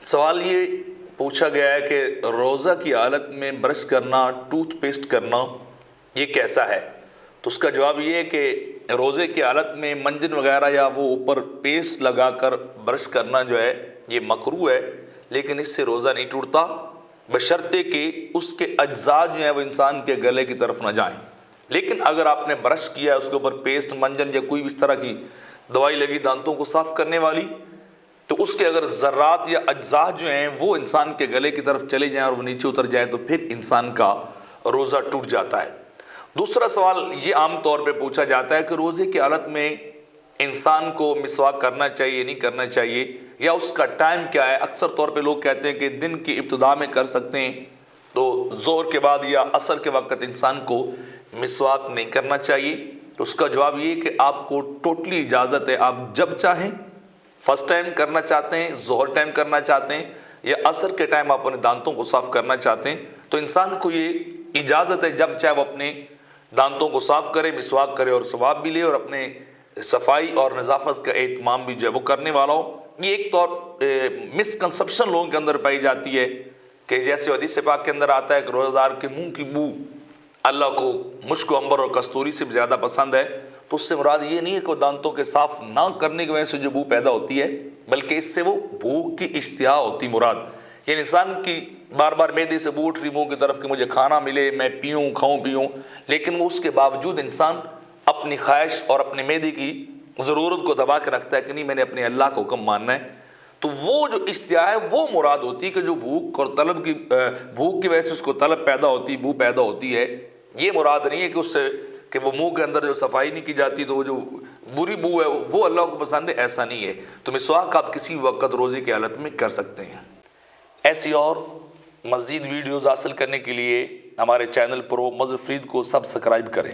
سوال یہ پوچھا گیا ہے کہ روزہ کی حالت میں برش کرنا، ٹوتھ پیسٹ کرنا یہ کیسا ہے؟ تو اس کا جواب یہ ہے کہ روزے کی حالت میں منجن وغیرہ یا وہ اوپر پیسٹ لگا کر برش کرنا جو ہے یہ مکروہ ہے، لیکن اس سے روزہ نہیں ٹوٹتا بشرطے کہ اس کے اجزاء جو ہیں وہ انسان کے گلے کی طرف نہ جائیں۔ لیکن اگر آپ نے برش کیا، اس کے اوپر پیسٹ، منجن یا کوئی بھی اس طرح کی دوائی لگی دانتوں کو صاف کرنے والی، تو اس کے اگر ذرات یا اجزاء جو ہیں وہ انسان کے گلے کی طرف چلے جائیں اور وہ نیچے اتر جائیں تو پھر انسان کا روزہ ٹوٹ جاتا ہے۔ دوسرا سوال یہ عام طور پہ پوچھا جاتا ہے کہ روزے کی حالت میں انسان کو مسواک کرنا چاہیے نہیں کرنا چاہیے، یا اس کا ٹائم کیا ہے؟ اکثر طور پہ لوگ کہتے ہیں کہ دن کی ابتدا میں کر سکتے ہیں، تو ظہر کے بعد یا عصر کے وقت انسان کو مسواک نہیں کرنا چاہیے۔ تو اس کا جواب یہ کہ آپ کو ٹوٹلی اجازت ہے، آپ جب چاہیں، فرسٹ ٹائم کرنا چاہتے ہیں، ظہر ٹائم کرنا چاہتے ہیں، یا عصر کے ٹائم آپ اپنے دانتوں کو صاف کرنا چاہتے ہیں، تو انسان کو یہ اجازت ہے جب چاہے وہ اپنے دانتوں کو صاف کرے، مسواک کرے اور ثواب بھی لے اور اپنے صفائی اور نظافت کا اہتمام بھی جو ہے وہ کرنے والا ہو۔ یہ ایک طور مسکنسپشن لوگوں کے اندر پائی جاتی ہے کہ جیسے حدیث پاک کے اندر آتا ہے کہ روزہ دار کے منہ کی بو اللہ کو مشک و عنبر اور کستوری سے زیادہ پسند ہے، تو اس سے مراد یہ نہیں ہے کہ وہ دانتوں کے صاف نہ کرنے کی وجہ سے جو بو پیدا ہوتی ہے، بلکہ اس سے وہ بھوک کی اشتہا ہوتی مراد، یعنی انسان کی بار بار معدے سے بو اٹھ رہی منہ کی طرف کہ مجھے کھانا ملے، میں پیوں کھاؤں پیوں، لیکن وہ اس کے باوجود انسان اپنی خواہش اور اپنے معدے کی ضرورت کو دبا کے رکھتا ہے کہ نہیں میں نے اپنے اللہ کا حکم ماننا ہے، تو وہ جو اشتہا ہے وہ مراد ہوتی ہے کہ جو بھوک اور طلب کی بھوک کی وجہ سے اس کو طلب پیدا ہوتی، بو پیدا ہوتی ہے۔ یہ مراد نہیں ہے کہ اس سے کہ وہ منہ کے اندر جو صفائی نہیں کی جاتی تو وہ جو بری بو ہے وہ اللہ کو پسند ہے، ایسا نہیں ہے۔ تو مسواک آپ کسی وقت روزے کی حالت میں کر سکتے ہیں۔ ایسی اور مزید ویڈیوز حاصل کرنے کے لیے ہمارے چینل پرو مظفر فرید کو سبسکرائب کریں۔